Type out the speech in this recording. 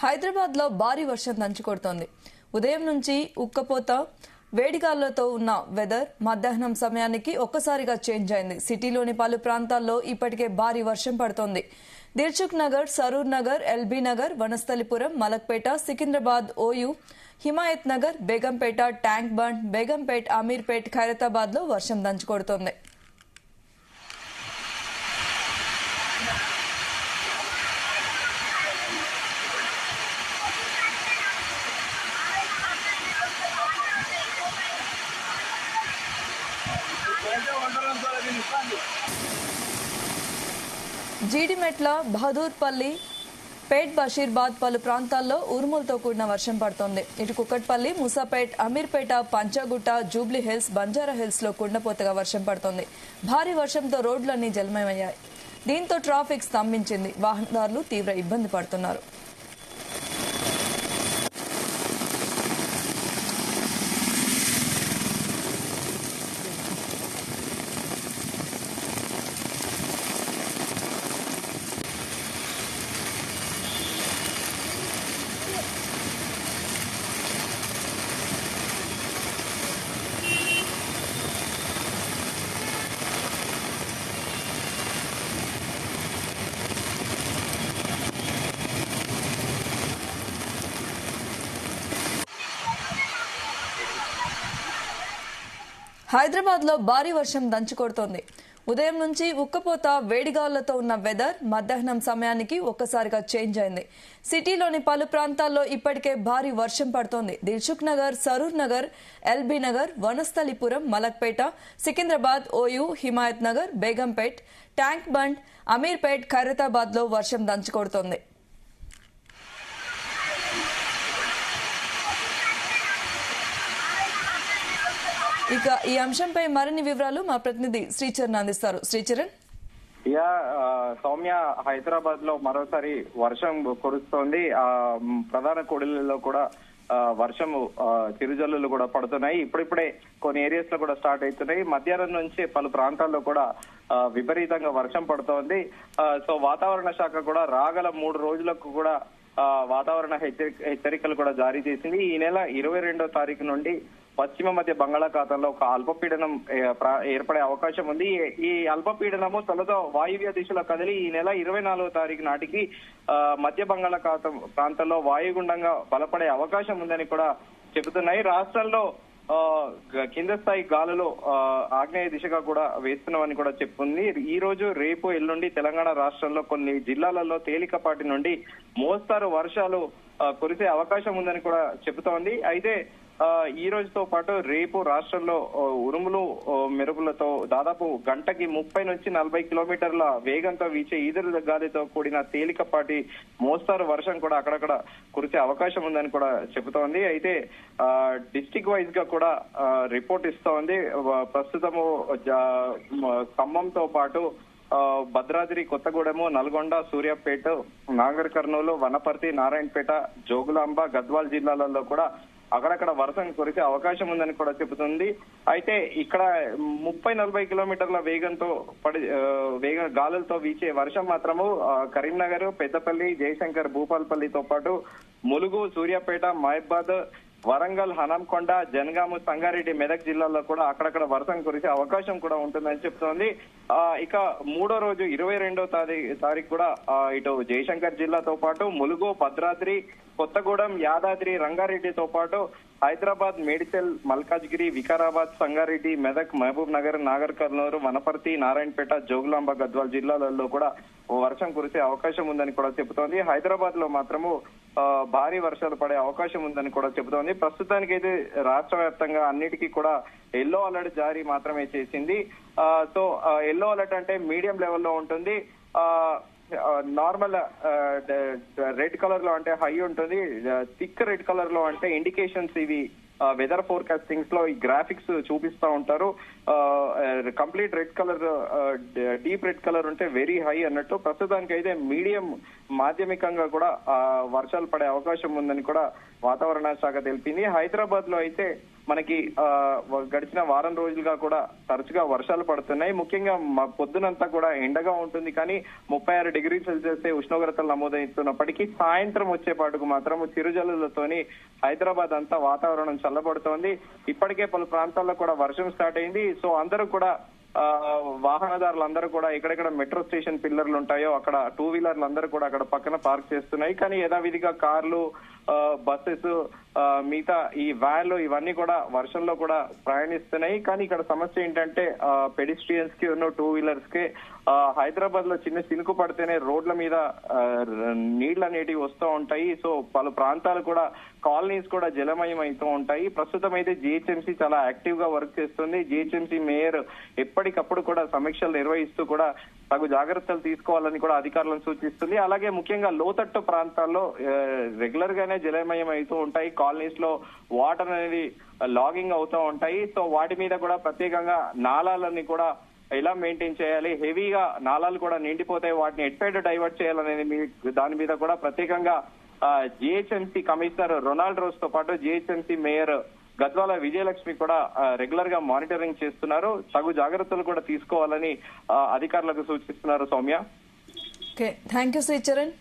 హైదరాబాద్ లో భారీ వర్షం దంచుకొడుతోంది. ఉదయం నుంచి ఉక్కపోత వేడిగాలులతో ఉన్న వెదర్ మధ్యాహ్నం సమయానికి ఒక్కసారిగా చేంజ్ అయింది. సిటీలోని పలు ప్రాంతాల్లో ఇప్పటికే భారీ వర్షం పడుతోంది. Dilsukh Nagar, Saroor Nagar, LB Nagar, Vanasthalipuram, Malakpet, Secunderabad, OU, Himayat Nagar, Begumpet, tank bund, Begumpet, Ameerpet, Khairatabad లో వర్షం దంచుకొడుతోంది. జీడిమెట్ల, బహదూర్పల్లి, పేట్, బషీర్బాద్ పలు ప్రాంతాల్లో ఉరుములతో కూడిన వర్షం పడుతోంది. ఇటు Kukatpally, Moosapet, Ameerpet, Panjagutta, Jubilee hills, Banjara hills లో కుండపోతగా వర్షం పడుతోంది. భారీ వర్షంతో రోడ్లన్నీ జలమయమయ్యాయి. దీంతో ట్రాఫిక్ స్తంభించింది. వాహనదారులు తీవ్ర ఇబ్బంది పడుతున్నారు. హైదరాబాద్ లో భారీ వర్షం దంచుకొడుతోంది. ఉదయం నుంచి ఉక్కపోత వేడిగాలులతో ఉన్న వెదర్ మధ్యాహ్నం సమయానికి ఒక్కసారిగా చేంజ్ అయింది. సిటీలోని పలు ప్రాంతాల్లో ఇప్పటికే భారీ వర్షం పడుతోంది. Dilsukh Nagar, Saroor Nagar, LB Nagar, Vanasthalipuram, Malakpet, Secunderabad, OU, Himayat Nagar, Begumpet, tank bund, Ameerpet, Khairatabad లో వర్షం దంచుకొడుతోంది. ఇక ఈ అంశంపై మరిన్ని వివరాలు మా ప్రతినిధి శ్రీచరణ్ అందిస్తారు. శ్రీచరణ్, సౌమ్య, హైదరాబాద్ లో మరోసారి వర్షం కురుస్తోంది. ప్రధాన కూడలిలో కూడా వర్షం చిరుజల్లులు కూడా పడుతున్నాయి. ఇప్పుడిప్పుడే కొన్ని ఏరియాస్ లో కూడా స్టార్ట్ అవుతున్నాయి. మధ్యాహ్నం నుంచి పలు ప్రాంతాల్లో కూడా విపరీతంగా వర్షం పడుతోంది. సో వాతావరణ శాఖ కూడా రాగల 3 రోజులకు కూడా వాతావరణ హెచ్చరికలు కూడా జారీ చేసింది. ఈ నెల 22వ తారీఖు నుండి పశ్చిమ మధ్య బంగాళాఖాతంలో ఒక అల్పపీడనం ఏర్పడే అవకాశం ఉంది. ఈ అల్పపీడనము తొలుత వాయువ్య దిశలో కదిలి ఈ నెల 24వ తారీఖు నాటికి మధ్య బంగాళాఖాతం ప్రాంతంలో వాయుగుండంగా బలపడే అవకాశం ఉందని కూడా చెబుతున్నాయి. రాష్ట్రంలో కింద స్థాయి గాలులు ఆగ్నేయ దిశగా కూడా వేస్తున్నామని కూడా చెప్తుంది. ఈ రోజు, రేపు, ఎల్లుండి తెలంగాణ రాష్ట్రంలో కొన్ని జిల్లాలలో తేలికపాటి నుండి మోస్తారు వర్షాలు కురిసే అవకాశం ఉందని కూడా చెబుతోంది. అయితే ఈ రోజుతో పాటు రేపు రాష్ట్రంలో ఉరుములు మెరుపులతో దాదాపు గంటకి 30 నుంచి 40 కిలోమీటర్ల వేగంతో వీచే ఈదురు గాలితో కూడిన తేలికపాటి మోస్తారు వర్షం కూడా అక్కడక్కడ కురిసే అవకాశం ఉందని కూడా చెబుతోంది. అయితే డిస్టిక్ వైజ్ గా కూడా రిపోర్ట్ ఇస్తోంది. ప్రస్తుతము ఖమ్మంతో పాటు భద్రాద్రి కొత్తగూడెము, నల్గొండ, సూర్యాపేట, నాగర్ కర్నూలు, వనపర్తి, నారాయణపేట, జోగులాంబ, గద్వాల్ జిల్లాలలో కూడా అక్కడక్కడ వర్షం కురిసే అవకాశం ఉందని కూడా చెబుతుంది. అయితే ఇక్కడ 30-40 కిలోమీటర్ల వేగంతో గాలులతో వీచే వర్షం మాత్రము కరీంనగర్, పెద్దపల్లి, జయశంకర్, భూపాల్పల్లితో పాటు ములుగు, సూర్యాపేట, మహబాద్, వరంగల్, హనంకొండ, జనగాము, సంగారెడ్డి, మెదక్ జిల్లాల్లో కూడా అక్కడక్కడ వర్షం కురిసే అవకాశం కూడా ఉంటుందని చెప్తోంది. ఇక 3వ రోజు 22వ తారీఖు కూడా ఇటు జయశంకర్ జిల్లాతో పాటు ములుగు, భద్రాద్రి, కొత్తగూడెం, యాదాద్రి, రంగారెడ్డితో పాటు హైదరాబాద్, మేడ్చల్, మల్కాజ్గిరి, వికారాబాద్, సంగారెడ్డి, మెదక్, మహబూబ్ నగర్, నాగర్ కర్నూలు, వనపర్తి, నారాయణపేట, జోగులాంబ, గద్వాల్ జిల్లాలలో కూడా వర్షం కురిసే అవకాశం ఉందని కూడా చెబుతోంది. హైదరాబాద్ లో మాత్రము భారీ వర్షాలు పడే అవకాశం ఉందని కూడా చెబుతోంది. ప్రస్తుతానికైతే రాష్ట్ర వ్యాప్తంగా అన్నిటికీ కూడా ఎల్లో అలర్ట్ జారీ మాత్రమే చేసింది. సో ఎల్లో అలర్ట్ అంటే మీడియం లెవెల్లో ఉంటుంది. నార్మల్ రెడ్ కలర్ లో అంటే హై ఉంటుంది. థిక్ రెడ్ కలర్ లో అంటే ఇండికేషన్స్ ఇవి వెదర్ ఫోర్కాస్టింగ్స్ లో ఈ గ్రాఫిక్స్ చూపిస్తా ఉంటారు. Complete red colour, deep red colour ఉంటే వెరీ హై అన్నట్టు. ప్రస్తుతానికి అయితే మీడియం మాధ్యమికంగా కూడా వర్షాలు పడే అవకాశం ఉందని కూడా వాతావరణ శాఖ తెలిపింది. హైదరాబాద్ లో అయితే మనకి గడిచిన వారం రోజులుగా కూడా తరచుగా వర్షాలు పడుతున్నాయి. ముఖ్యంగా పొద్దునంతా కూడా ఎండగా ఉంటుంది, కానీ 36 డిగ్రీ సెల్సియస్ ఉష్ణోగ్రతలు నమోదవుతున్నప్పటికీ సాయంత్రం వచ్చేపాటుకు మాత్రం చిరుజల్లులతోని హైదరాబాద్ అంతా వాతావరణం చల్లబడుతోంది. ఇప్పటికే పలు ప్రాంతాల్లో కూడా వర్షం స్టార్ట్ అయింది. సో అందరూ కూడా వాహనదారులందరూ కూడా ఎక్కడెక్కడ మెట్రో స్టేషన్ పిల్లర్లు ఉంటాయో అక్కడ 2 వీలర్లు అందరూ కూడా అక్కడ పక్కన పార్క్ చేస్తున్నాయి. కానీ యథావిధిగా కార్లు, బస్సెస్, మిగతా ఈ వ్యాన్లు ఇవన్నీ కూడా వర్షంలో కూడా ప్రయాణిస్తున్నాయి. కానీ ఇక్కడ సమస్య ఏంటంటే పెడిస్ట్రియన్స్ కి 2 వీలర్స్ కి హైదరాబాద్ లో చిన్న చినుకు పడితేనే రోడ్ల మీద నీళ్లు అనేటివి వస్తూ ఉంటాయి. సో పలు ప్రాంతాలు కూడా కాలనీస్ కూడా జలమయం అవుతూ ఉంటాయి. ప్రస్తుతం అయితే జిహెచ్ఎంసీ చాలా యాక్టివ్ గా వర్క్ చేస్తుంది. జిహెచ్ఎంసీ మేయర్ ఎప్పటికప్పుడు కూడా సమీక్షలు నిర్వహిస్తూ కూడా తగు జాగ్రత్తలు తీసుకోవాలని కూడా అధికారులను సూచిస్తుంది. అలాగే ముఖ్యంగా లోతట్టు ప్రాంతాల్లో రెగ్యులర్ గానే జలమయం అవుతూ ఉంటాయి. కాలనీస్ లో వాటర్ అనేది లాగింగ్ అవుతూ ఉంటాయి. సో వాటి మీద కూడా ప్రత్యేకంగా నాలాలని కూడా ఎలా మెయింటైన్ చేయాలి, హెవీగా నాలాలు కూడా నిండిపోతాయి, వాటిని ఎట్ సైడ్ డైవర్ట్ చేయాలనేది దాని మీద కూడా ప్రత్యేకంగా జిహెచ్ఎంసీ కమిషనర్ రొనాల్డ్ రోజ్ తో పాటు జిహెచ్ఎంసీ మేయర్ గద్వాల విజయలక్ష్మి కూడా రెగ్యులర్ గా మానిటరింగ్ చేస్తున్నారు. తగు జాగ్రత్తలు కూడా తీసుకోవాలని అధికారులకు సూచిస్తున్నారు. Soumya. Okay, thank you Sricharan.